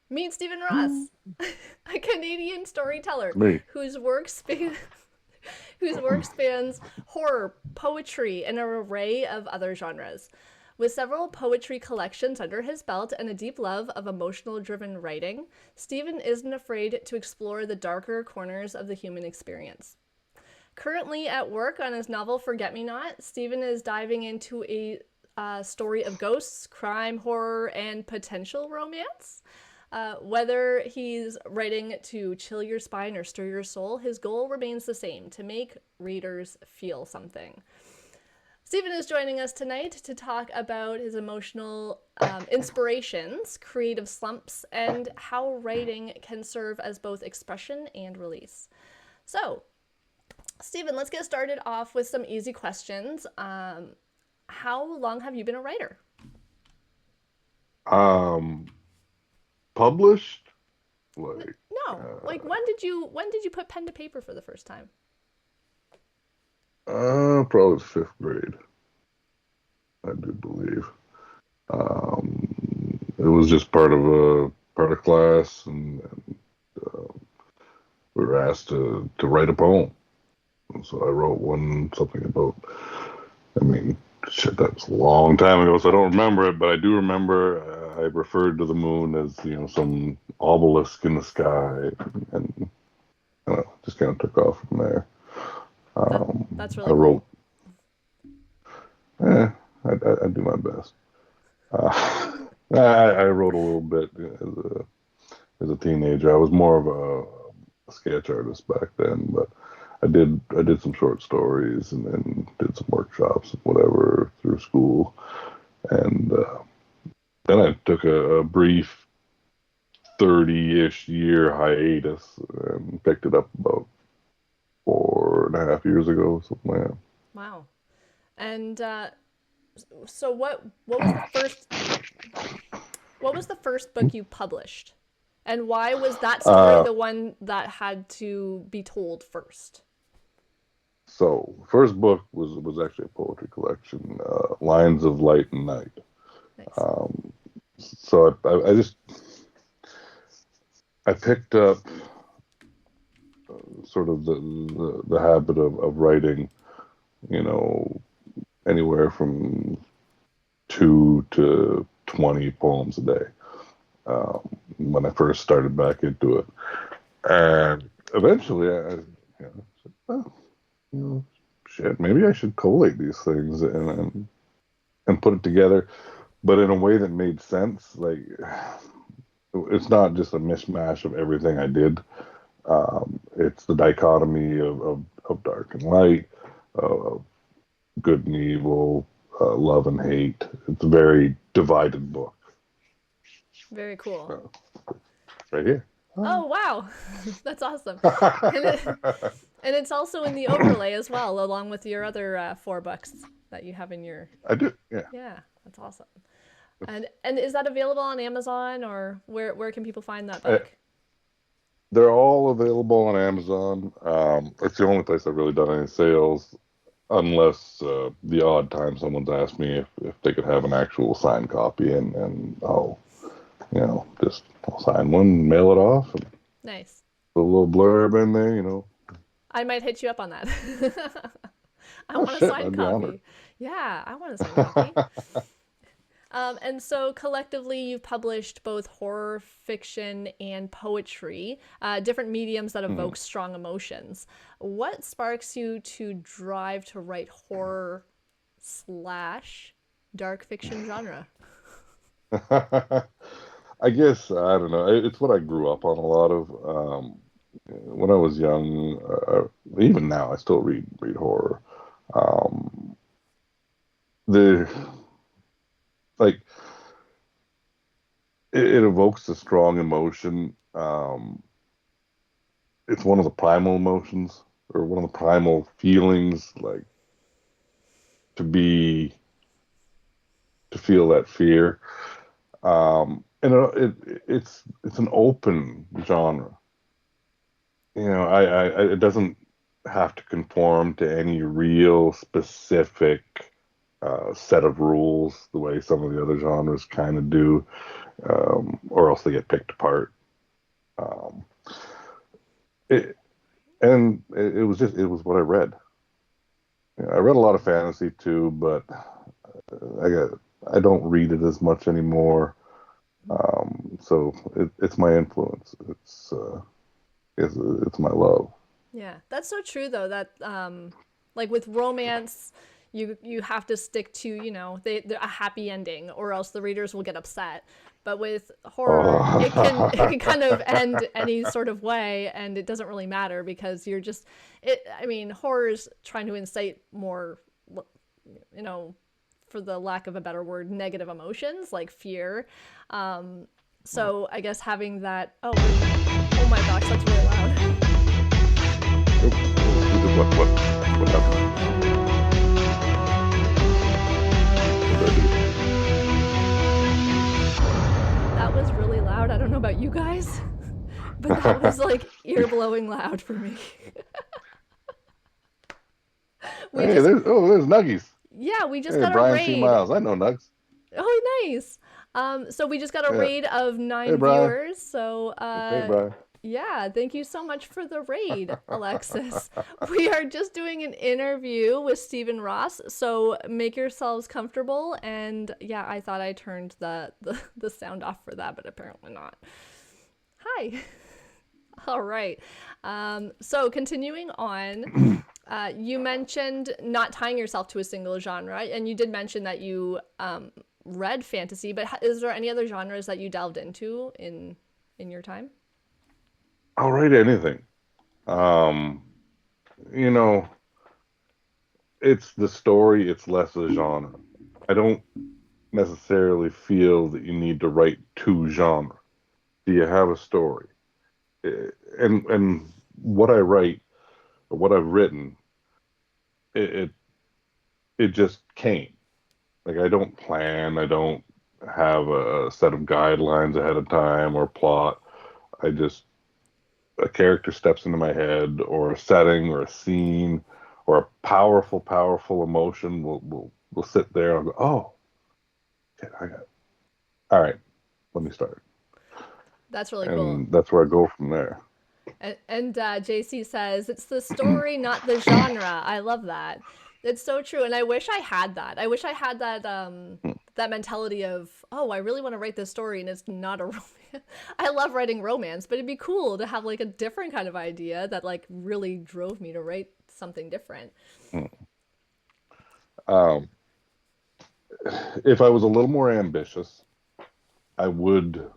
Meet Stephen Ross, a Canadian storyteller Me. whose work span whose work spans horror, poetry, and an array of other genres. With several poetry collections under his belt and a deep love of emotional driven writing, Stephen isn't afraid to explore the darker corners of the human experience. Currently at work on his novel Forget Me Not, Stephen is diving into a story of ghosts, crime, horror, and potential romance. Whether he's writing to chill your spine or stir your soul, his goal remains the same: to make readers feel something. Stephen is joining us tonight to talk about his emotional inspirations, creative slumps, and how writing can serve as both expression and release. So, Stephen, let's get started off with some easy questions. How long have you been a writer? Um, Published like No, like when did you put pen to paper for the first time? probably fifth grade, I do believe. It was just part of class, and we were asked to write a poem. So I wrote one something about. I mean, shit, that was a long time ago, so I don't remember it, but I do remember I referred to the moon as some obelisk in the sky, and just kind of took off from there. That that's I really wrote, cool. I do my best. I wrote a little bit as a teenager. I was more of a sketch artist back then, but I did some short stories and did some workshops and whatever through school, and then I took a brief 30-ish year hiatus and picked it up about 4.5 years ago, something like that. Wow. And so what was the first book you published? And why was that story Uh, the one that had to be told first? so first book was actually a poetry collection, Lines of Light and Night. Nice. Um, so I picked up sort of the habit of writing, you know, anywhere from 2 to 20 poems a day when I first started back into it, and eventually said, oh, you know, shit, maybe I should collate these things and put it together, but in a way that made sense. Like it's not just a mishmash of everything I did. It's the dichotomy of dark and light, of good and evil, love and hate. It's a very divided book. Very cool. Uh, right here. Oh wow, that's awesome. And it, and it's also in the overlay as well, along with your other four books that you have in your. I do. Yeah. Yeah, that's awesome. And is that available on Amazon, or where can people find that Uh, book? they're all available on Amazon. It's the only place I've really done any sales, unless the odd time someone's asked me if they could have an actual signed copy, and I'll, just I'll sign one, mail it off, and Nice. put a little blurb in there. I might hit you up on that. I Oh want a shit, signed I'd be honored. copy. Yeah, I want a signed copy. And so collectively, you've published both horror fiction and poetry, different mediums that Hmm. evoke strong emotions. What sparks you to drive to write horror slash dark fiction genre? I guess I don't know. It's what I grew up on a lot of. When I was young, even now, I still read horror. Um, the like it evokes a strong emotion. It's one of the primal emotions or one of the primal feelings, like to be to feel that fear. And it's an open genre. It doesn't have to conform to any real specific set of rules the way some of the other genres kind of do. or else they get picked apart. Um, it, and it was just it was what I read. You know, I read a lot of fantasy too, but I got I don't read it as much anymore. So it's my influence. It's my love. Yeah, that's so true though. That like with romance, you have to stick to a happy ending, or else the readers will get upset. But with horror, it can kind of end any sort of way, and it doesn't really matter because you're just it. I mean, horror's trying to incite more, you know, for the lack of a better word, negative emotions like fear. Um, so I guess having that. Oh, oh my gosh, that's really loud. What happened? What did I do? That was really loud. I don't know about you guys, but that was like ear blowing loud for me. we Hey, just, there's Nuggies. yeah, we just Hey, got a Brian C. raid. Miles. I know Nugs. Oh, nice. So we just got a Yeah. raid of Hey, 9 Brian. viewers. So, Hey, Brian. yeah, thank you so much for the raid, Alexis. We are just doing an interview with Stephen Ross, so make yourselves comfortable. And yeah, I thought I turned the sound off for that, but apparently not. Hi. All right. So continuing on, you mentioned not tying yourself to a single genre, and you did mention that you read fantasy. But is there any other genres that you delved into in your time? I'll write anything. Um, you know, it's the story, it's less a genre. I don't necessarily feel that you need to write two genres. Do you have a story? Eh, and what I write or what I've written, it it, it just came. Like I don't plan, I don't have a set of guidelines ahead of time or plot. I just a character steps into my head or a setting or a scene or a powerful emotion will sit there and I'll go, oh, shit, I got it. All right, let me start. That's really cool. And that's where I go from there. And JC says it's the story, not the genre. I love that. It's so true, and I wish I had that. I wish I had that mentality of, oh, I really want to write this story, and it's not a romance. I love writing romance, but it'd be cool to have like a different kind of idea that like really drove me to write something different. Um, if I was a little more ambitious, I would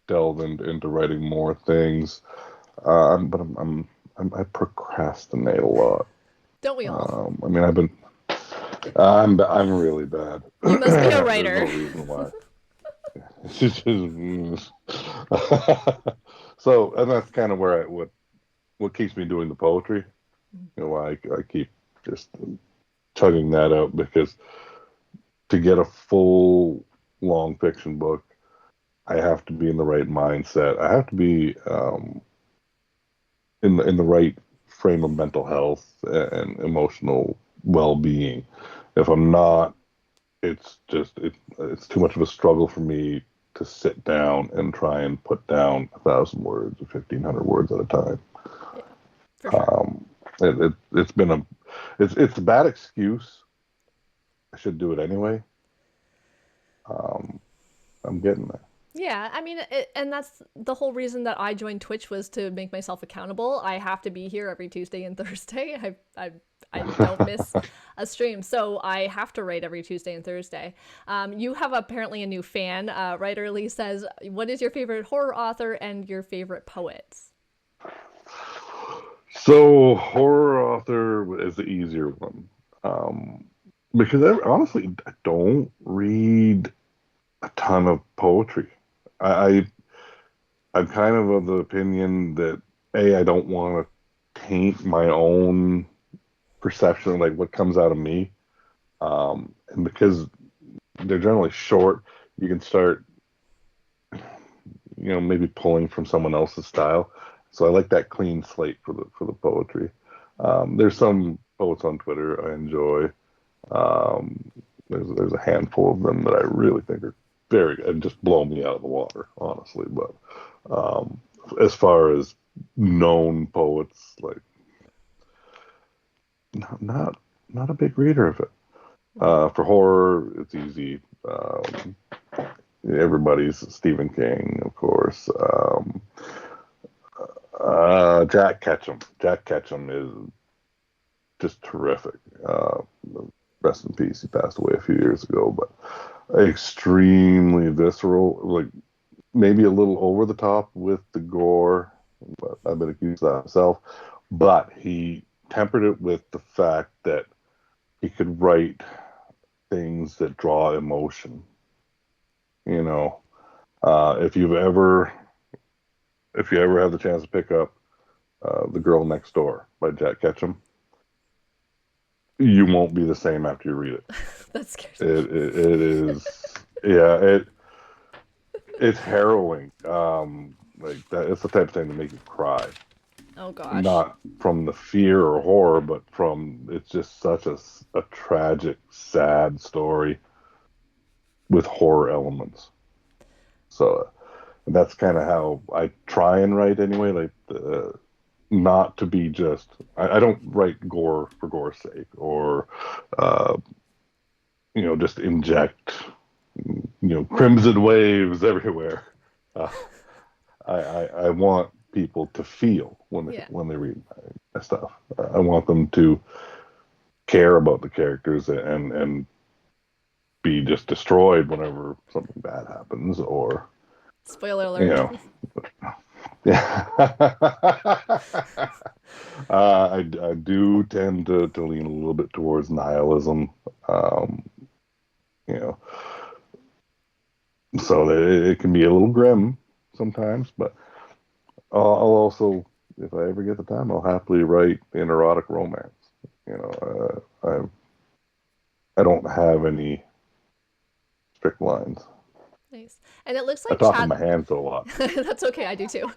delve into writing more things. But I procrastinate a lot. Don't we all? I mean, I'm really bad. You must be a There's no writer. reason why. So, and that's kind of where what keeps me doing the poetry. You know, why I keep just chugging that out because to get a full long fiction book, I have to be in the right mindset. I have to be in the right frame of mental health and emotional well-being. If I'm not, it's too much of a struggle for me to sit down and try and put down 1,000 words or 1,500 words at a time. Yeah, for sure. Um, it's been it's a bad excuse. I should do it anyway. Um, I'm getting there. Yeah, I mean, and that's the whole reason that I joined Twitch was to make myself accountable. I have to be here every Tuesday and Thursday. I don't miss a stream, so I have to write every Tuesday and Thursday. You have apparently a new fan. Writer Lee says, "What is your favorite horror author and your favorite poets?" So horror author is the easier one. Um, because honestly I don't read a ton of poetry. I I'm kind of the opinion that I don't want to taint my own perception of like what comes out of me. And because they're generally short, you can start, maybe pulling from someone else's style. So I like that clean slate for the poetry. There's some poets on Twitter I enjoy. Um, there's a handful of them that I really think are very and just blow me out of the water, honestly. But um, as far as known poets, like not not, not a big reader of it. Mhm. For horror, it's easy. Everybody's Stephen King, of course. Jack Ketchum. Jack Ketchum is just terrific. Rest in peace. He passed away a few years ago, but extremely visceral. Like maybe a little over the top with the gore, but I've been accused of that myself. But he tempered it with the fact that he could write things that draw emotion. You know, if you've ever, if you ever have the chance to pick up The Girl Next Door by Jack Ketchum, you won't be the same after you read it. That scares me. It is, yeah, it's harrowing. Like that, it's the type of thing to make you cry. Oh gosh. Not from the fear or horror, but from it's just such a tragic, sad story with horror elements. So that's kind of how I try and write anyway. Like not to be just I don't write gore for gore's sake or uh, just inject crimson waves everywhere. Uh, I want people to feel Yeah. when they read my stuff. I want them to care about the characters and be just destroyed whenever something bad happens or Spoiler you alert. know yeah. I do tend to lean a little bit towards nihilism. Um, you know, so it can be a little grim sometimes, but I'll also, if I ever get the time, I'll happily write an erotic romance. You know, I don't have any strict lines. Nice. And it looks I like talk with chat. my hands a lot. That's okay. I do too.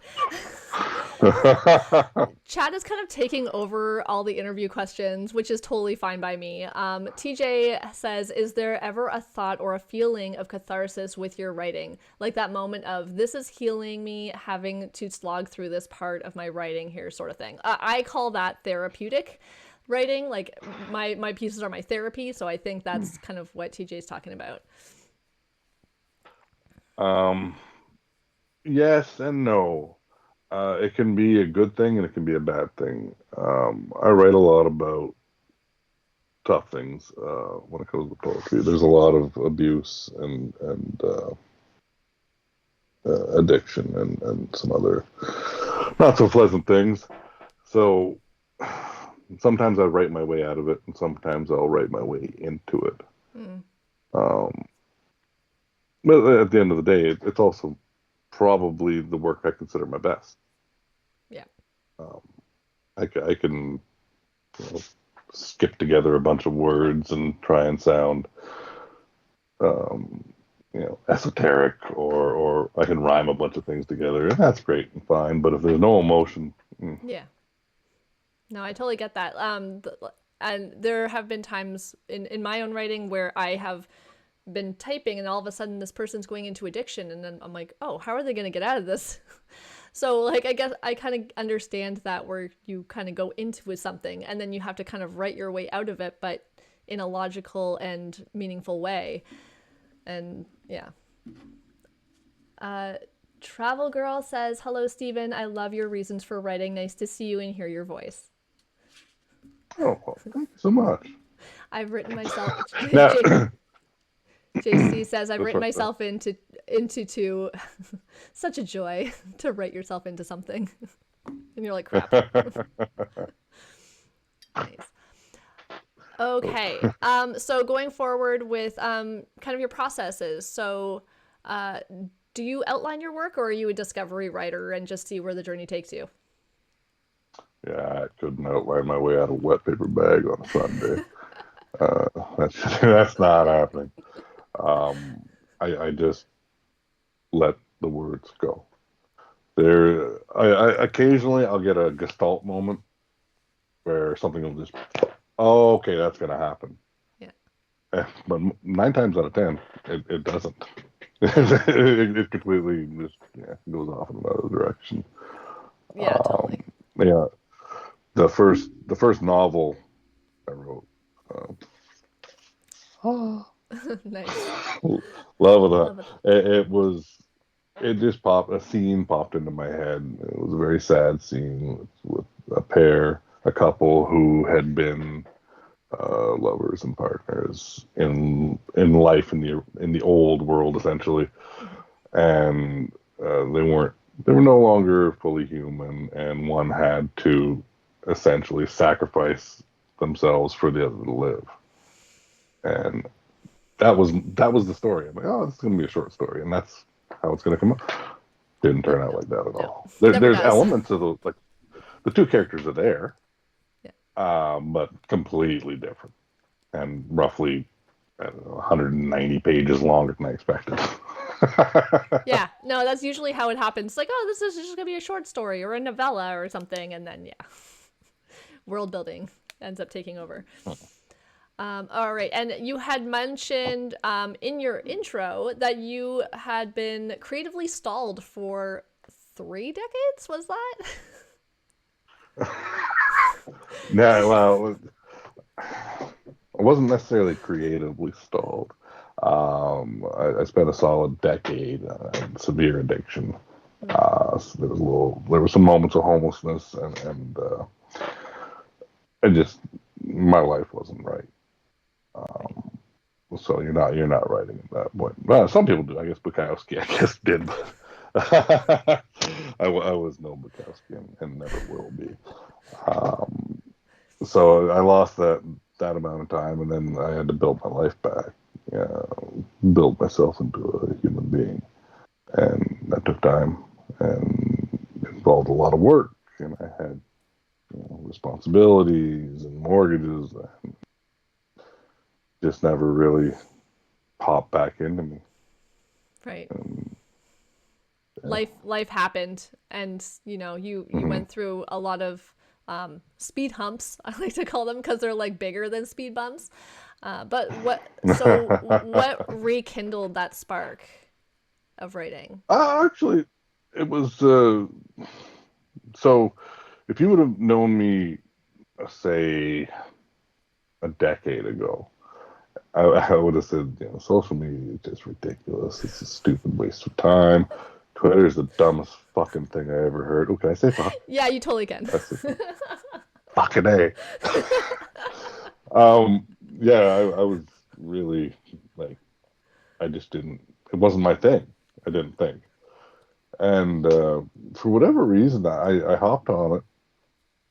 Chat is kind of taking over all the interview questions, which is totally fine by me. TJ says, "Is there ever a thought or a feeling of catharsis with your writing, like that moment of this is healing me, having to slog through this part of my writing here, sort of thing?" I call that therapeutic writing. Like my pieces are my therapy, so I think that's kind of what TJ's talking about. um, yes and no. It can be a good thing and it can be a bad thing. I write a lot about tough things when it comes to poetry. There's a lot of abuse and addiction and some other not so pleasant things. So sometimes I write my way out of it, and sometimes I'll write my way into it. Mm, Um, but at the end of the day, it's also probably the work I consider my best. yeah. Um, I can you know, skip together a bunch of words and try and sound um, esoteric, or I can rhyme a bunch of things together, and that's great and fine. But if there's no emotion, Yeah. No, I totally get that. And there have been times in my own writing where I have been typing and all of a sudden this person's going into addiction and then I'm like, "Oh, how are they going to get out of this?" So like I guess I kind of understand that where you kind of go into something and then you have to kind of write your way out of it but in a logical and meaningful way. And yeah. Uh Travel Girl says, "Hello Stephen, I love your reasons for writing. Nice to see you and hear your voice." oh, well, thank you so much. I've written myself. Now, JC says I've oh, written sorry, go myself into to such a joy to write yourself into something, and you're like crap. ahead. Nice. Okay. So going forward with kind of your processes. So, uh, do you outline your work, or are you a discovery writer and just see where the journey takes you? Yeah, I couldn't outline my way out of a wet paper bag on a Sunday. That's not happening. Um, I just let the words go. I occasionally I'll get a gestalt moment where something will just, oh, okay, that's gonna happen. Yeah. But 9 times out of 10, it doesn't. Yeah. It completely just goes off in another direction. Yeah, totally. Yeah, the first novel I wrote. Uh, Nice. love that. Love it. It just popped, a scene popped into my head. It was a very sad scene with a couple who had been lovers and partners in life in the old world essentially, Mhm. and they were no longer fully human, and one had to essentially sacrifice themselves for the other to live, and that was the story. I'm like, oh, this is gonna be a short story, and that's how it's gonna come up. Didn't turn out No, like that at no, all. never There's does. elements of the two characters are there, Yeah. but completely different and roughly, I don't know, 190 pages longer than I expected. Yeah, no, that's usually how it happens. Like, oh, this is just gonna be a short story or a novella or something, and then yeah, world building ends up taking over. All right, and you had mentioned in your intro that you had been creatively stalled for 3 decades. Was that? No, well, I wasn't necessarily creatively stalled. I spent a solid decade in severe addiction. Hmm. So there were some moments of homelessness, and just my life wasn't right. Right. Um, so you're not writing at that point. Well, some people do. I guess Bukowski, I guess did, but I was no Bukowski and never will be. Um, so I lost that amount of time, and then I had to build my life back, build myself into a human being, and that took time and involved a lot of work, and I had responsibilities and mortgages that just never really popped back into me. Right. And, yeah. Life happened, and you Mhm. went through a lot of speed humps. I like to call them because they're like bigger than speed bumps. But what rekindled that spark of writing? Actually, it was so. If you would have known me, say, a decade ago, I would have said, social media is just ridiculous. It's a stupid waste of time. Twitter is the dumbest fucking thing I ever heard. Oh, can I say fuck? Yeah, you totally can. I said fucking a. um, yeah, I was really like, I just didn't. It wasn't my thing. I didn't think, and for whatever reason, I hopped on it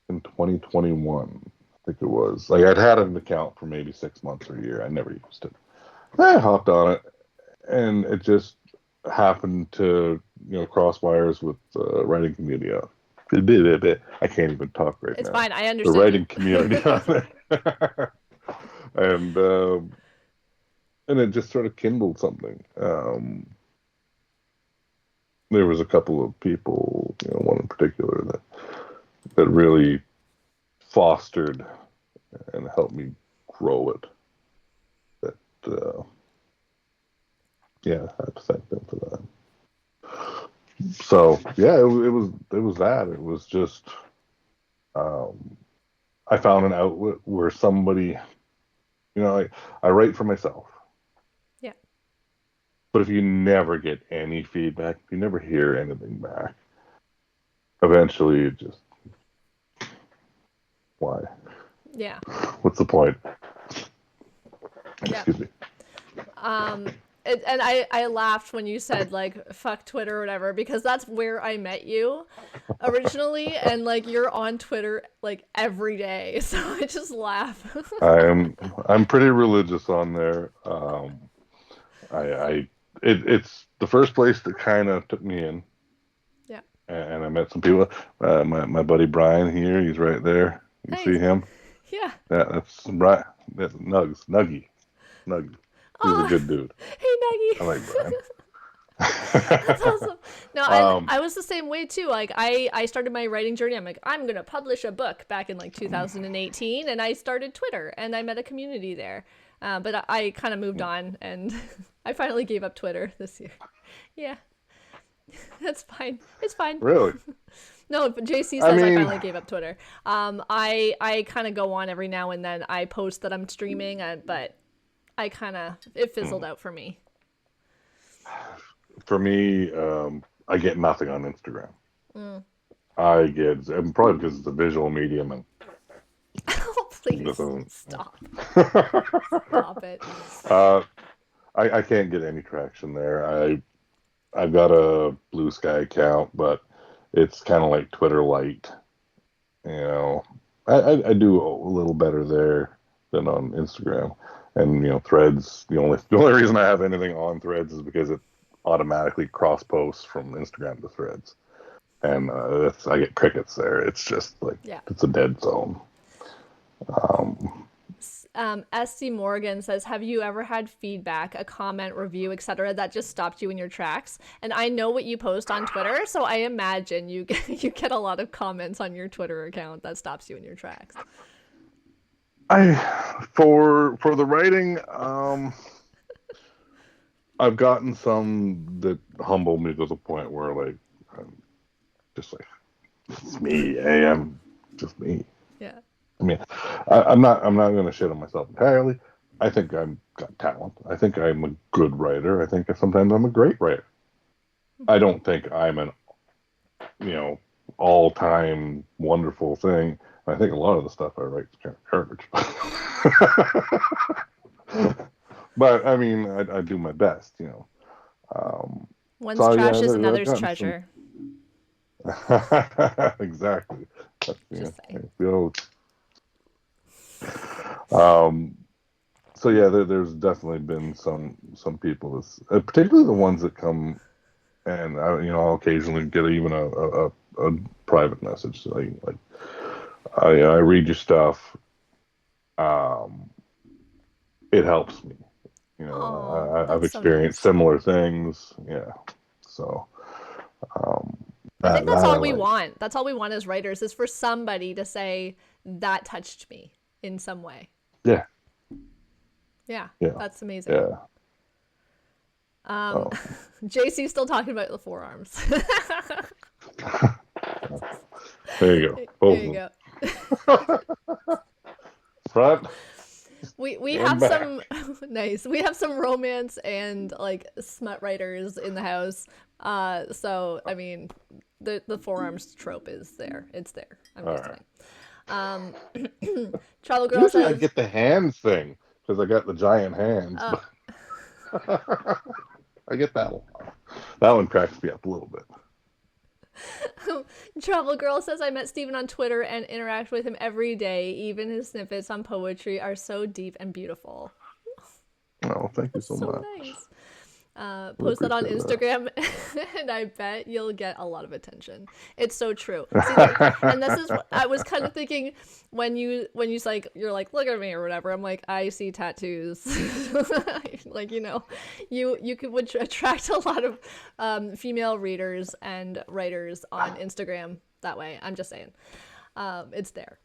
in 2021. I think it was like I'd had an account for maybe 6 months or a year. I never used it. I hopped on it, and it just happened to cross wires with the writing community. I can't even talk right It's now. fine. I The understand you. writing community on there, and and it just sort of kindled something. There was a couple of people, one in particular that really fostered and helped me grow it. That yeah, I have to thank them for that. So yeah, it was that. It was just um, I found an outlet where somebody, I write for myself, Yeah. but if you never get any feedback, if you never hear anything back, eventually it just why? Yeah. What's the point? Yeah. Excuse me. And I laughed when you said like fuck Twitter or whatever because that's where I met you originally, and like you're on Twitter like every day, so I just laugh. I'm pretty religious on there. I it's the first place that kind of took me in, Yeah. and I met some people. My buddy Brian here, he's right there. You Hey. see him? Yeah. Yeah, that's Brian. That's Nuggy. He's a Oh, good dude. hey I like Nuggy. Brian. That's awesome. No, and um, I was the same way too. Like I started my writing journey. I'm like I'm gonna publish a book back in like 2018, and I started Twitter, and I met a community there. But I kind of moved on, and I finally gave up Twitter this year. Yeah, that's fine. It's fine. Really? No, but JC I says I mean, finally gave up Twitter. I kind of go on every now and then. I post that I'm streaming, but I kind of it fizzled out for me. for me, I get nothing on Instagram. Mm. I get, and probably because it's a visual medium, and Oh, this please isn't. stop. Stop it. uh, I can't get any traction there. I've got a Blue Sky account, but it's kind of like Twitter Lite. You know, I do a little better there than on Instagram, and Threads. The only reason I have anything on Threads is because it automatically cross posts from Instagram to Threads, and I get crickets there. It's just like Yeah. it's a dead zone. Um, SC Morgan says, "Have you ever had feedback, a comment, review, etc., that just stopped you in your tracks?" And I know what you post on Twitter, so I imagine you get a lot of comments on your Twitter account that stops you in your tracks. for the writing, I've gotten some that humble me to the point where like I'm just like it's me. Hey, I'm just me. Yeah. I mean, I'm not going to shit on myself entirely. I think I've got talent. I think I'm a good writer. I think sometimes I'm a great writer. I don't think I'm an you know all time wonderful thing. I think a lot of the stuff I write is kind of garbage. But I mean, I do my best. Um, One's so trash yeah, is I've another's gotten some. treasure. Exactly. That's, Just saying. the old. Um, so yeah, there's definitely been some people, particularly the ones that come and I'll occasionally get even a private message like I read your stuff. Um, it helps me. Oh, I've that's so experienced nice. similar things. Yeah. So um, I think that that's that I all we like. want. That's all we want as writers is for somebody to say that touched me in some way. Yeah. Yeah, Yeah. that's amazing. Yeah. Um, So JC's still talking about the forearms. there you go. There Both you of go. them. Front We and have back. some nice. We have some romance and like smut writers in the house. So I mean, the forearms trope is there. It's there. I'm All just right. kidding. Um, Travel Girl Usually I says, get the hands thing because I got the giant hands, uh, but I get that one. That one cracks me up a little bit. Travel Girl says, I met Steven on Twitter and interact with him every day. Even his snippets on poetry are so deep and beautiful. Oh, thank you That's so so much. nice. Really Post that on appreciate Instagram, and I bet you'll get a lot of attention. It's so true. See, that. and this is what I was kind of thinking when you like you're like look at me or whatever. I'm like I see tattoos, like you would attract a lot of female readers and writers on Instagram that way. I'm just saying, it's there.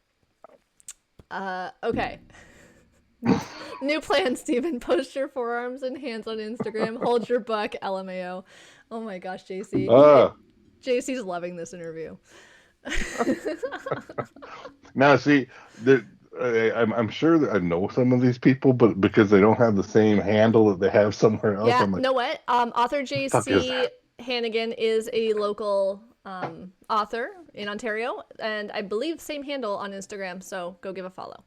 Okay. New plan, Steven. Post your forearms and hands on Instagram. Hold your buck, LMAO. Oh my gosh, JC. Ah, JC's loving this interview. now see, I'm sure that I know some of these people, but because they don't have the same handle that they have somewhere else, Yeah, I'm like, know what? Author the fuck is JC that? Hannigan is a local author in Ontario, and I believe same handle on Instagram, so go give a follow.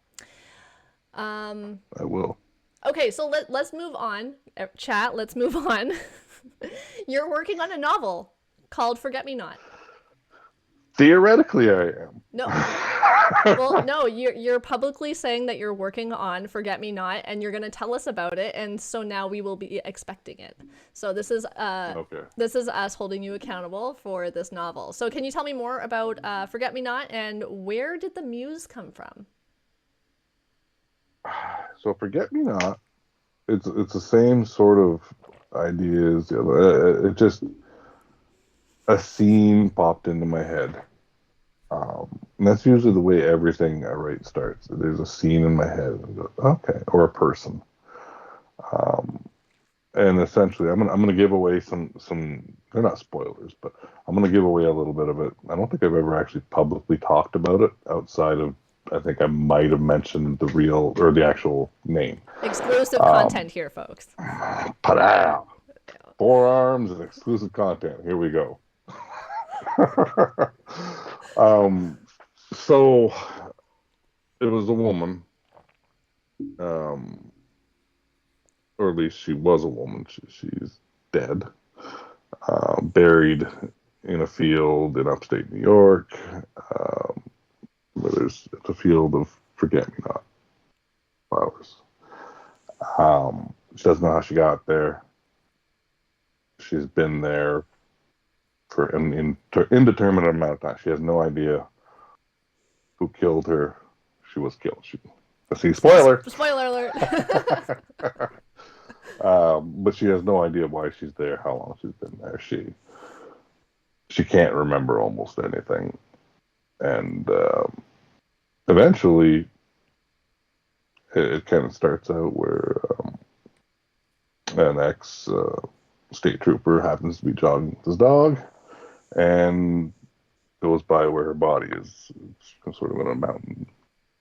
Um, I will. okay, so let's move on. Chat, let's move on. You're working on a novel called Forget Me Not. Theoretically, I am. No, well, no, you're publicly saying that you're working on Forget Me Not, and you're gonna tell us about it, and so now we will be expecting it. So Okay. this is us holding you accountable for this novel. So can you tell me more about Forget Me Not and where did the muse come from? So forget me not. It's the same sort of idea as the other. It just a scene popped into my head. And that's usually the way everything I write starts. There's a scene in my head, and I go, okay, or a person. Um, and essentially, I'm gonna give away some. They're not spoilers, but I'm gonna give away a little bit of it. I don't think I've ever actually publicly talked about it outside of. I think I might have mentioned the real or the actual name. Exclusive Um, content here, folks. Padow! Forearms and exclusive content. Here we go. um, so it was a woman, um, or at least she was a woman. She's dead, buried in a field in upstate New York. Um, where it's a field of forget-me-not flowers. She doesn't know how she got there. She's been there for an indeterminate amount of time. She has no idea who killed her. She was killed. See, spoiler. Spoiler alert. But she has no idea why she's there, how long she's been there. She can't remember almost anything, and eventually, it kind of starts out where an ex state trooper happens to be jogging with his dog, and goes by where her body is. It's sort of in a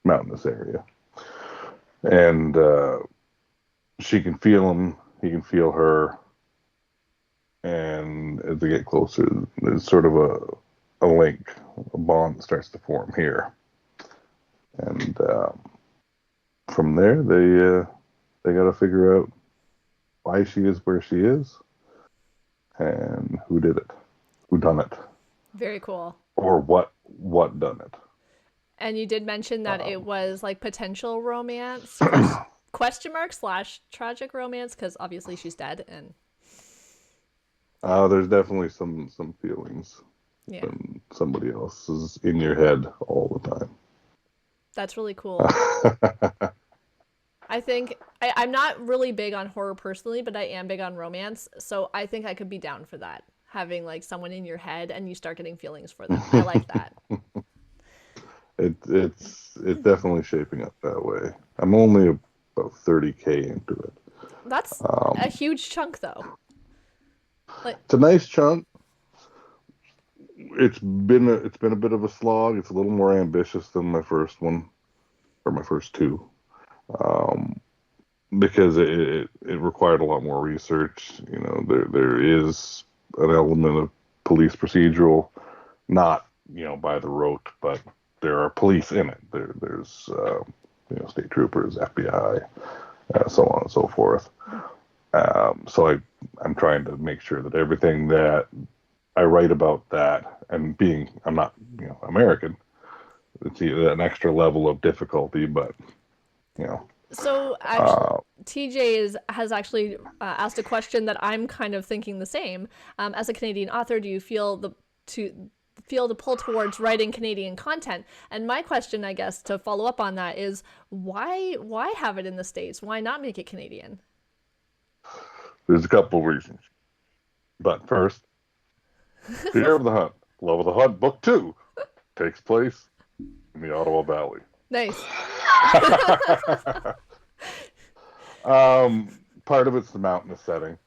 mountainous area, and she can feel him. He can feel her, and as they get closer, there's sort of a link, a bond that starts to form here, and from there they got to figure out why she is where she is and who did it, who done it, Very cool. or what done it. And you did mention that it Um, was like potential romance question mark slash tragic romance because obviously she's dead and there's definitely some feelings yeah, when somebody else is in your head all the that's really cool. time. I think I'm not really big on horror personally, but I am big on romance. So I think I could be down for that. Having like someone in your head and you start getting feelings for them. I like that. It's definitely shaping up that way. I'm only about 30K into it. That's a Um, huge chunk though. Like, it's a nice chunk. It's been a bit of a slog. It's a little more ambitious than my first one or my first two, um, because it required a lot more research. There is an element of police procedural, not by the rote, but there are police in it. There's state troopers, FBI, so on and so forth. So I'm trying to make sure that everything that I write about that, and I'm not American, it's an extra level of difficulty, but you know, so actually, uh, TJ has actually asked a question that I'm kind of thinking the same. As a Canadian author, do you feel the pull towards writing Canadian content? And my question, I guess, to follow up on that is why have it in the States? Why not make it Canadian? there's a couple of reasons. But first, Fear of the Hunt, Love of the Hunt, Book Two takes place in the Ottawa Valley. Nice. Part of it's the mountainous setting,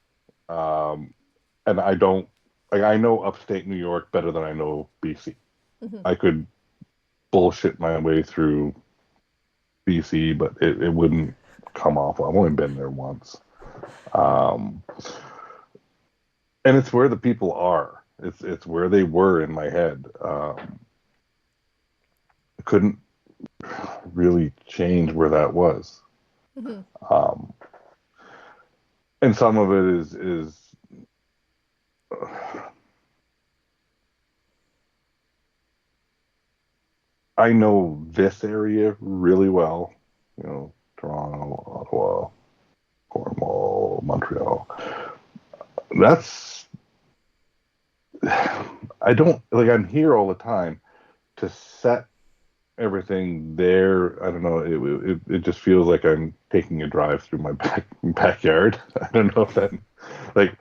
um, and I don't I know upstate New York better than I know BC. Mhm. I could bullshit my way through BC, but it wouldn't come off. I've only been there once, um, and it's where the people are. It's where they were in my head. I couldn't really change where that was, Mhm. um, and some of it is I know this area really well. Toronto, Ottawa, Cornwall, Montreal. That's I don't like. I'm here all the time to set everything there. I don't know. It just feels like I'm taking a drive through my backyard. I don't know if that like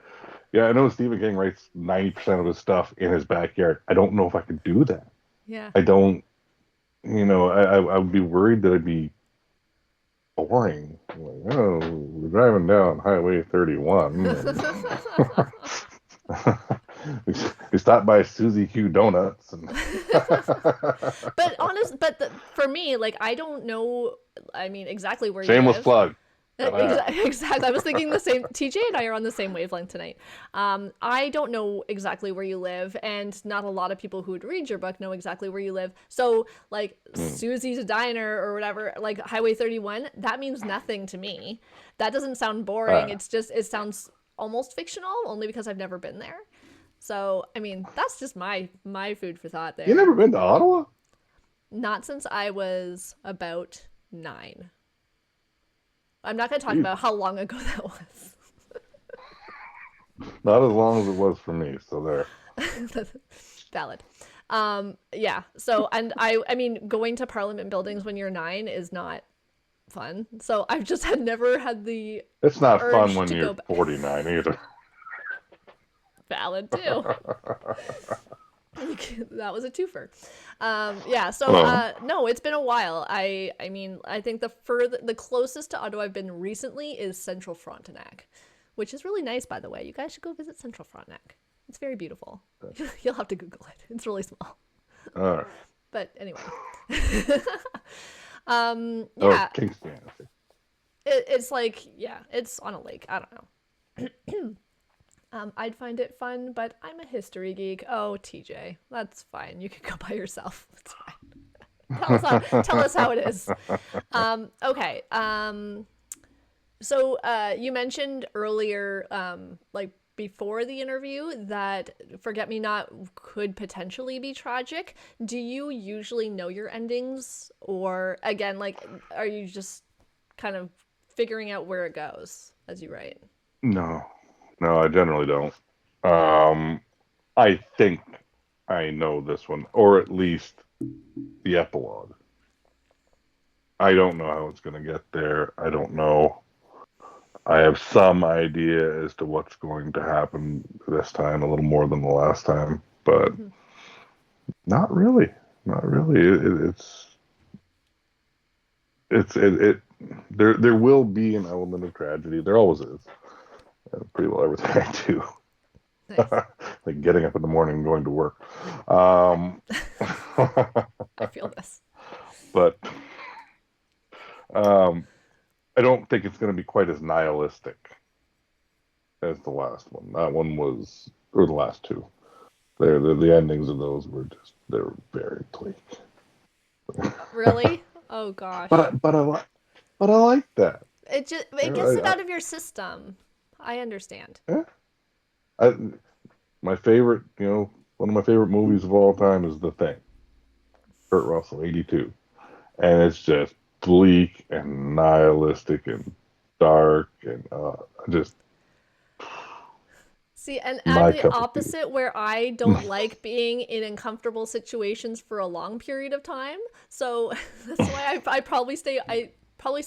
yeah. I know Stephen King writes 90% of his stuff in his backyard. I don't know if I could do that. Yeah. I don't. I would be worried that I'd be boring. Like, oh, we're driving down Highway 31, and we stopped by Suzy Q Donuts, and For me, like I don't know. I mean, exactly where you shameless live. plug. Ta-da. Exactly. I was thinking the same. TJ and I are on the same wavelength tonight. I don't know exactly where you live, and not a lot of people who would read your book know exactly where you live. So, like Hmm. Susie's Diner or whatever, like Highway 31, that means nothing to me. That doesn't sound boring. Ah, It sounds almost fictional, only because I've never been there. So, I mean, that's just my food for thought you there. never been to Ottawa? Not since I was about 9. I'm not going to talk Jesus, about how long ago that was. not as long as it was for me. So there. Valid. Yeah. So, and I mean, going to Parliament buildings when you're 9 is not fun. So I've just had never had the It's not fun urge when to you're go back. 49 either. Valid too. That was a twofer. Yeah. So, Oh, no, it's been a while. I mean, I think the closest to Ottawa I've been recently is Central Frontenac, which is really nice, by the way. You guys should go visit Central Frontenac. It's very beautiful. You'll have to Google it. It's really small. all right. But anyway, Oh, yeah, Kingston. it's like, yeah, it's on a lake. I don't know. I'd find it fun, but I'm a history geek. Oh, TJ, that's fine. You can go by yourself. It's fine. Tell us how it is. Okay. So you mentioned earlier, like before the interview, that Forget Me Not could potentially be tragic. Do you usually know your endings, or again, like, are you just kind of figuring out where it goes as you write? No, no, I generally don't. Um, I think I know this one, or at least the epilogue. I don't know how it's going to get there. I don't know. I have some idea as to what's going to happen this time, a little more than the last time, but Mm-hmm. not really. Not really. It there will be an element of tragedy. There always is. Pretty well everything I do. Nice. Like getting up in the morning and going to work. Um, I feel this. but um, I don't think it's going to be quite as nihilistic as the last one. That one was, or the last two. The endings of those were just they were very bleak. Really? Oh But gosh. I like that. It gets it I, out of your system. I understand. yeah, I, my favorite, one of my favorite movies of all time is The Thing. Kurt Russell, 82. And it's just bleak and nihilistic and dark and just See, and I'm my the cup of tea. opposite where I don't like being in uncomfortable situations for a long period of time. So that's why I probably stay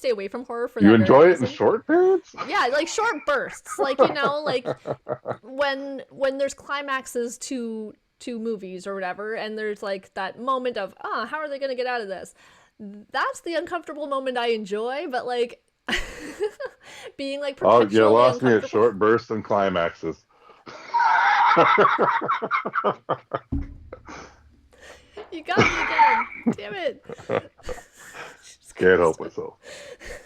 away from horror for You that very enjoy it in reason. short periods? Yeah, like short bursts. Like, like when there's climaxes to movies or whatever, and there's like that moment of, how are they going to get out of this? That's the uncomfortable moment I enjoy, but like being like Oh, you perpetually lost me at uncomfortable. short bursts and climaxes. You got me again. Damn it. Jesus Can't help Christ. myself.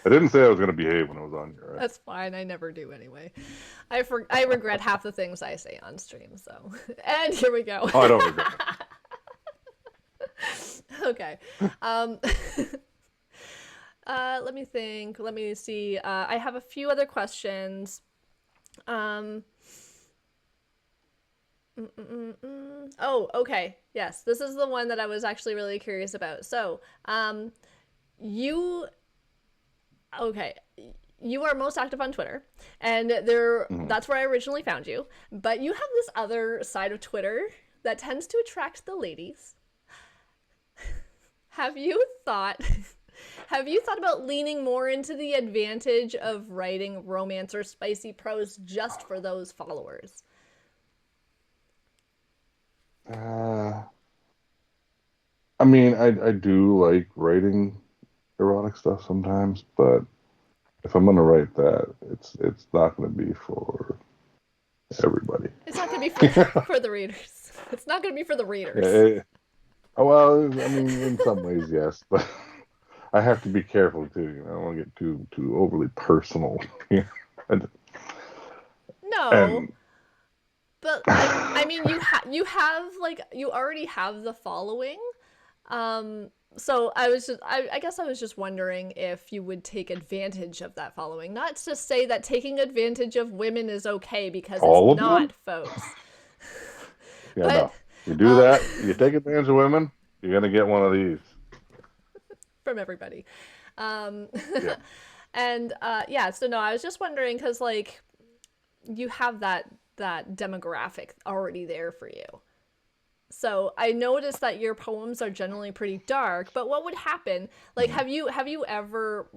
I didn't say I was going to behave when I was on here, right? That's fine. I never do anyway. I regret half the things I say on stream. So, and here we go. Oh, I don't regret it. Okay. Um, let me think. Let me see. I have a few other questions. Um, oh, okay. Yes, this is the one that I was actually really curious about. So, you okay? You are most active on Twitter, and Mhm. that's where I originally found you. But you have this other side of Twitter that tends to attract the ladies. Have you thought have you thought about leaning more into the advantage of writing romance or spicy prose just for those followers? I mean, I do like writing erotic stuff sometimes, but if I'm gonna write that, it's not gonna be for everybody. It's not gonna be for the readers. It's not gonna be for the Yeah, readers. oh, well, I mean, in some ways, yes, but I have to be careful too. I don't want to get too overly personal. and, No, and but I mean you have like you already have the following. Um, so I guess I was just wondering if you would take advantage of that following. Not to say that taking advantage of women is okay because it's all of them? not, folks. Yeah, But no. You do um, that, you take advantage of women, you're gonna get one of these. from everybody. Um, Yeah. and yeah, so no, I was just wondering because like you have that demographic already there for you. So I noticed that your poems are generally pretty dark, but what would happen? Like, Mhm. have you ever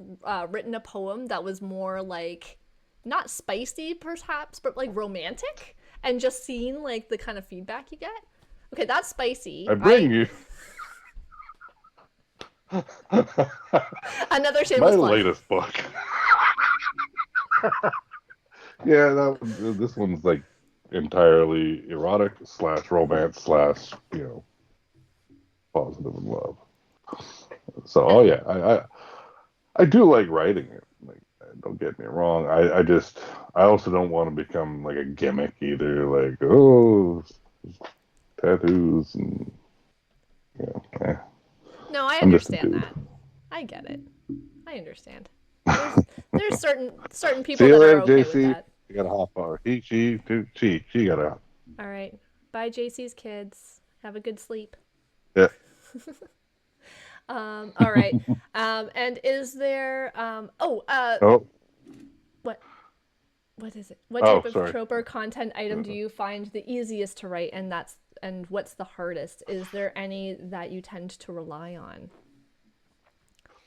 written a poem that was more like not spicy, perhaps, but like romantic, and just seen like the kind of feedback you get? Okay, that's spicy. I bring you Another my shameless plug. latest book. Yeah, this one's like entirely erotic slash romance slash, positive and love. So, Yeah. oh yeah, I do like writing it. Like, don't get me wrong. I also don't want to become like a gimmick either. Like, oh, tattoos and No, I I'm just a understand dude. that. I get it. I understand. There's certain people See you that are later, okay with JC. that. You got a hot bar. She got a. All right. Bye, JC's kids. Have a good sleep. Yeah. All right. And is there Oh, what what is it? What oh, type of sorry. trope or content item do you find the easiest to write and what's the hardest? Is there any that you tend to rely on?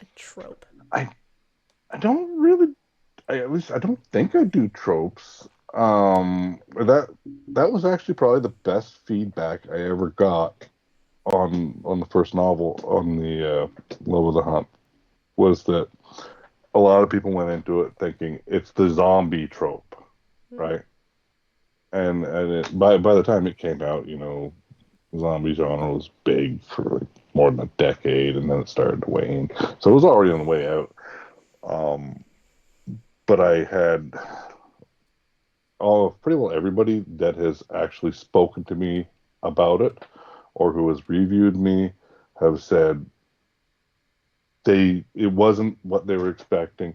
A trope. I I don't really. At least I don't think I do tropes. That was actually probably the best feedback I ever got on the first novel on the Love of the Hunt was that a lot of people went into it thinking it's the zombie trope, Hmm. right? By the time it came out, the zombie genre was big for like more than a decade, and then it started to wane. So it was already on the way out. Um, but I had pretty well everybody that has actually spoken to me about it or who has reviewed me have said it wasn't what they were expecting.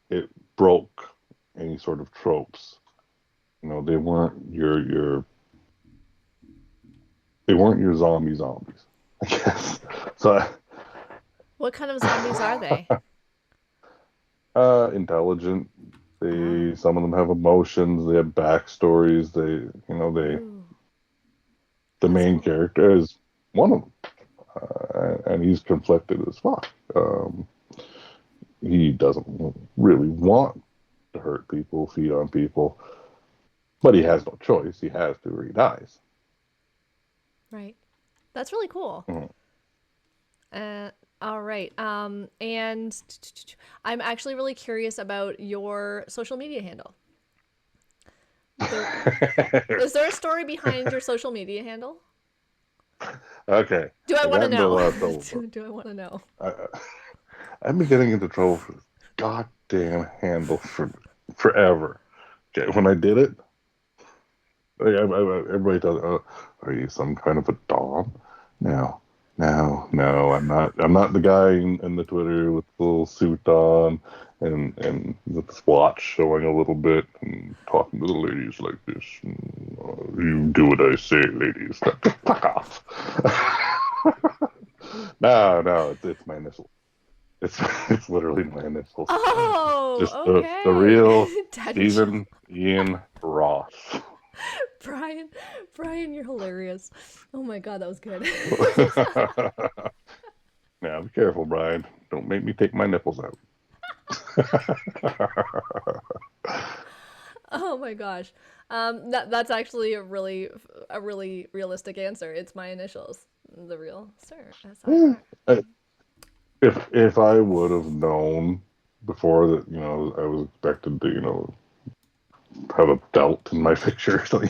It broke any sort of tropes. They weren't your zombies, I guess. So What kind of zombies are they? intelligent. Oh. Some of them have emotions. They have backstories. Ooh, The that's main cool. character is one of them, and he's conflicted as fuck. He doesn't really want to hurt people, feed on people, but he has no choice. He has to, or he dies. Right. That's really cool. Mhm. Uh, all right. And I'm actually really curious about your social media handle. There, is there a story behind your social media handle? Okay, Do I I want got to into a know? lot of trouble, but Do I want to know? I, I've been getting into trouble for this goddamn handle for forever. Okay, when I did it, everybody thought, "Oh, are you some kind of a dom?" No, no. I'm not the guy in the Twitter with the little suit on and with this watch showing a little bit and talking to the ladies like this. And, you do what I say, ladies. Fuck off. No, it's my initials. It's it's literally my initials. Just Oh, the okay. real Daddy chill. Stephen Ian Ross. Brian, Brian, you're hilarious. Oh my god, that was good. Now be careful, Brian. Don't make me take my nipples out. Oh my gosh. That's actually a really realistic answer. It's my initials. The real Sir Yeah, SIR. uh, if I would have known before that, I was expected to, have a belt in my picture, so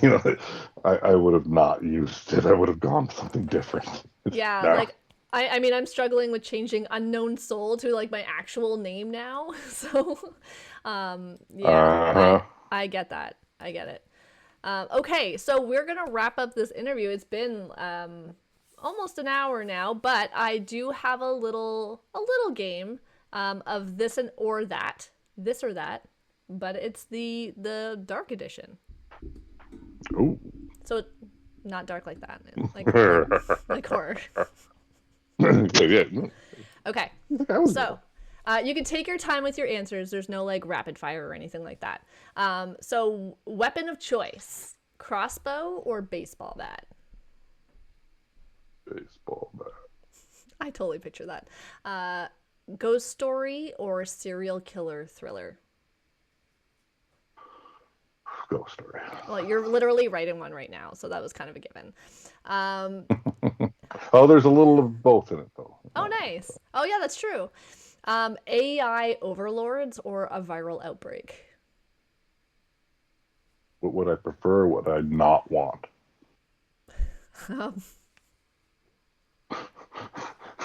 I would have not used it. I would have gone with something different. Yeah, No. like I mean I'm struggling with changing unknown soul to like my actual name now. So yeah, Uh-huh. I get that. I get it. Okay, so we're gonna wrap up this interview. It's been almost an hour now, but I do have a little game of this and or that, this or that, but it's the dark edition. Oh. So not dark like that, Yeah. like horror. No, Okay, I think I was so there. you can take your time with your answers. There's no like rapid fire or anything like that. So weapon of choice: crossbow or baseball bat? Baseball bat. I totally picture that. Uh, ghost story or serial killer thriller? Ghost story. Well, you're literally writing one right now, so that was kind of a given. Um, Oh, there's a little of both in it, though. oh, nice. Oh, yeah, that's true. AI overlords or a viral outbreak? What would I prefer? What would I not want? Um,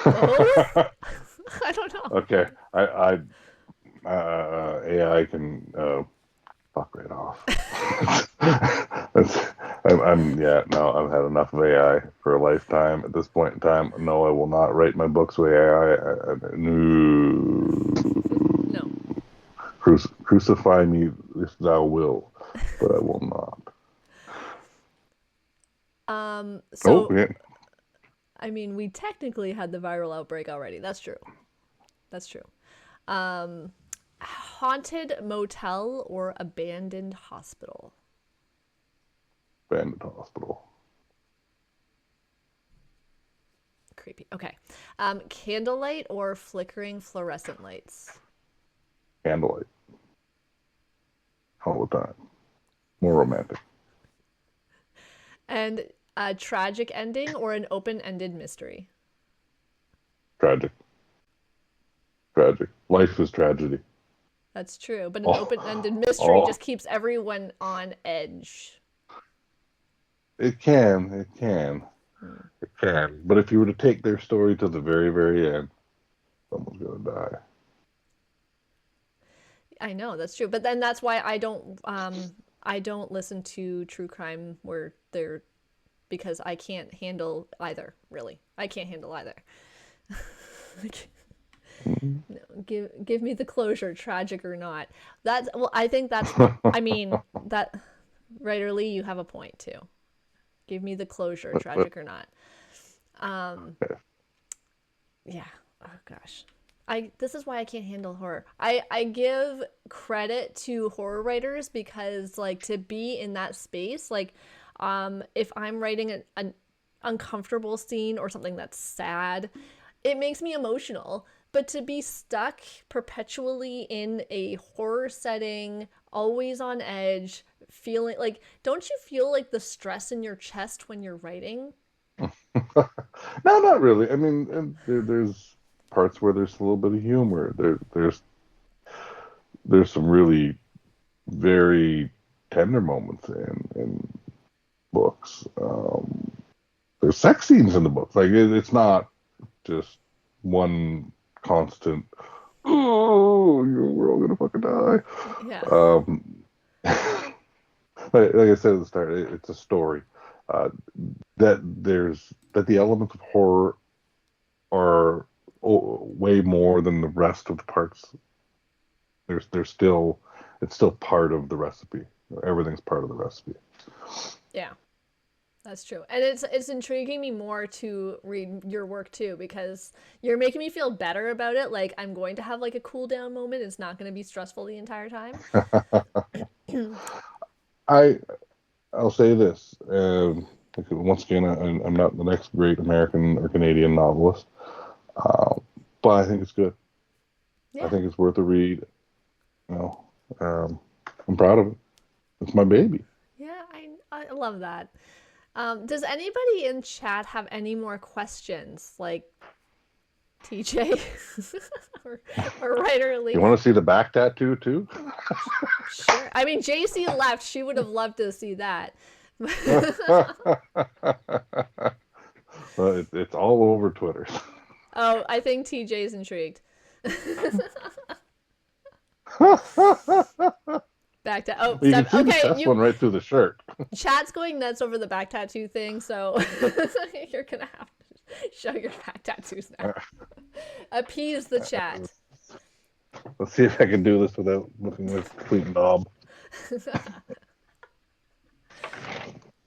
both? I don't know. Okay, I AI can fuck right off. That's, yeah, no, I've had enough of AI for a lifetime. At this point in time, no, I will not write my books with AI. No. No. Crucify me if thou will, but I will not. Oh, So, yeah, I mean, we technically had the viral outbreak already. That's true. That's true. Um, haunted motel or abandoned hospital? abandoned hospital. Creepy. Okay. Candlelight or flickering fluorescent lights? Candlelight all the time. More romantic. And a tragic ending or an open ended mystery? Tragic. Tragic. Life is tragedy. That's true. But an Oh, open ended mystery oh, just keeps everyone on edge. it can. It can. Hmm. It can. But if you were to take their story to the very, very end, someone's gonna die. I know that's true, but then that's why I don't listen to true crime where they're because I can't handle either. Really, I can't handle either. Like, Mhm. no, give me the closure, tragic or not. That's well, I think that's. I mean that writer Lee, you have a point too. Give me the closure, tragic or not. Um, yeah. Oh gosh. I this is why I can't handle horror. I give credit to horror writers because like to be in that space, like if I'm writing an uncomfortable scene or something that's sad, it makes me emotional. But to be stuck perpetually in a horror setting, always on edge, feeling like don't you feel like the stress in your chest when you're writing? No, not really. I mean, and there's parts where there's a little bit of humor. There's some really very tender moments in books. There's sex scenes in the books. Like it's not just one constant. Oh, we're all gonna fucking die. Yeah. Um, like I said at the start, it's a story. Uh, that the elements of horror are way more than the rest of the parts. There's still it's still part of the recipe. Everything's part of the recipe. Yeah. That's true. And it's intriguing me more to read your work too because you're making me feel better about it. Like I'm going to have like a cool down moment. It's not going to be stressful the entire time. I I'll say this. Once again, I'm not the next great American or Canadian novelist, uh, but I think it's good. I Yeah. think it's worth a read. You know, um, I'm proud of it. It's my baby. Yeah, I love that. Does anybody in chat have any more questions? Like TJ or, or writer Lee. You want to see the back tattoo too? Sure. I mean, JC left. She would have loved to see that. Well, it's all over Twitter. Oh, I think TJ's intrigued. Back to You can see the okay, best one right through the shirt. chat's going nuts over the back tattoo thing, so you're gonna have to show your back tattoos now. Appease the chat. Let's see if I can do this without looking like a complete knob.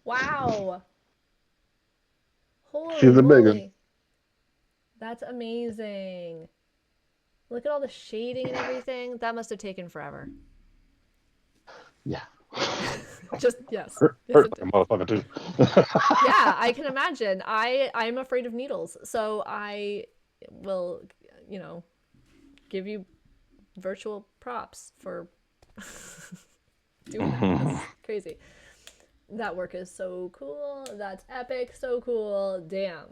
Wow. Holy She's a big one. moly. That's amazing. Look at all the shading and everything. That must have taken forever. Yeah. Just yes. Hurt Yes, like it a did. motherfucker too. Yeah, I can imagine. I'm afraid of needles, so I will, give you virtual props for doing that. That's crazy. That work is so cool. That's epic. So cool. Damn.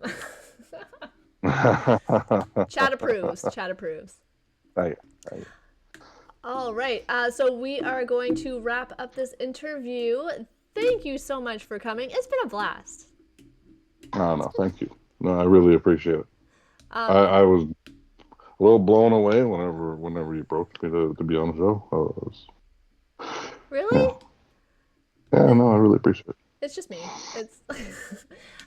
Chat approves. Chat approves. Right. All right. So we are going to wrap up this interview. Thank you so much for coming. It's been a blast. No, thank you. No, I really appreciate it. I was a little blown away whenever you broached me to be on the show. I was, Really? yeah, no, I really appreciate it. It's just me. It's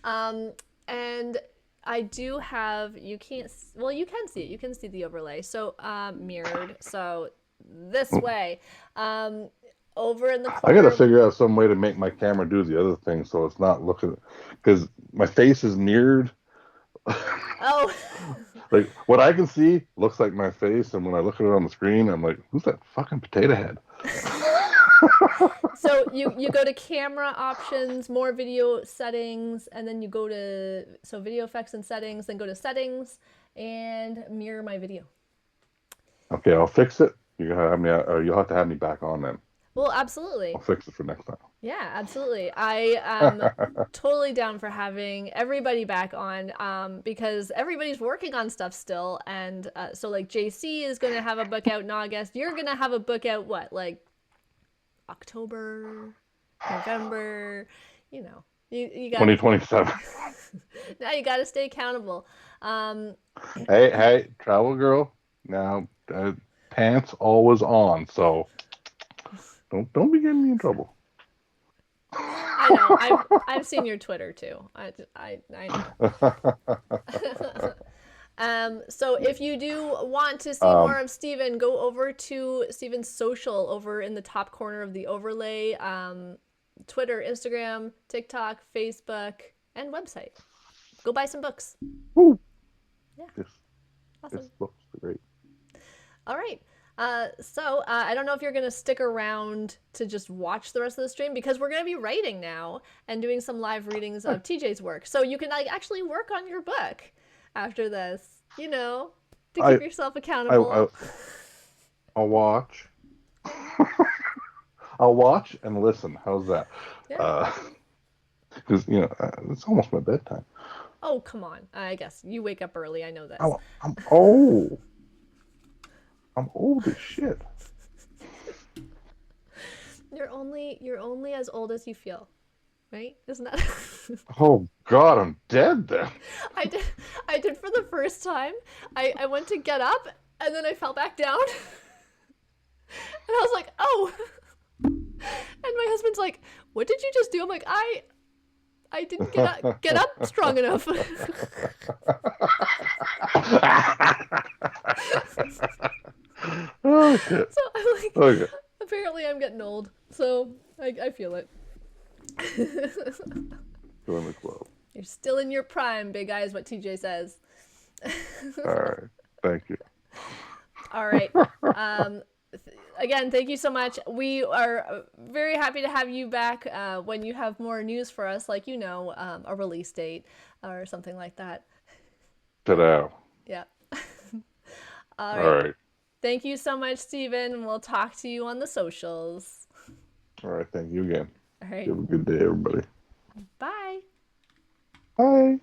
and I do have you can see it. You can see the overlay. So mirrored. So this way. Over in the I corner. gotta figure out some way to make my camera do the other thing so it's not looking, because my face is mirrored. Oh. Like what I can see looks like my face, and when I look at it on the screen, I'm like, "Who's that fucking potato head?" So you go to camera options, more video settings, and then you go to video effects and settings, then go to settings and mirror my video. Okay, I'll fix it. You gotta have me, or you'll have to have me back on then. Well, absolutely. I'll fix it for next time. Yeah, absolutely. I am totally down for having everybody back on because everybody's working on stuff still. And so, like, JC is going to have a book out in August. You're going to have a book out, what, like October, November? You got 2027. now you got to stay accountable. Hey, travel girl. Now, pants always on, so don't be getting me in trouble. I know. I've seen your Twitter too. I know. So if you do want to see more of Steven, go over to Steven's social over in the top corner of the overlay. Twitter, Instagram, TikTok, Facebook, and website. Go buy some books. Woo. Yeah. Yes. Awesome. This looks great. All right. So I don't know if you're going to stick around to just watch the rest of the stream because we're going to be writing now and doing some live readings of TJ's work. So you can actually work on your book after this, to keep yourself accountable. I'll watch. I'll watch and listen. How's that? Yeah. Because, it's almost my bedtime. Oh, come on. I guess you wake up early. I know this. I'm old. I'm old as shit. You're only as old as you feel, right? Isn't that? Oh God, I'm dead then. I did for the first time. I went to get up and then I fell back down, and I was like, oh. And my husband's like, "What did you just do?" I'm like, I didn't get up strong enough. Oh shit. So I'm like, okay. Apparently I'm getting old, so I feel it. Join the club. You're still in your prime, big eye, is what TJ says. All right. Thank you. All right. Again, thank you so much. We are very happy to have you back when you have more news for us, like, a release date or something like that. Ta-da. Yeah. All right. Thank you so much, Steven. We'll talk to you on the socials. All right. Thank you again. All right. Have a good day, everybody. Bye. Bye.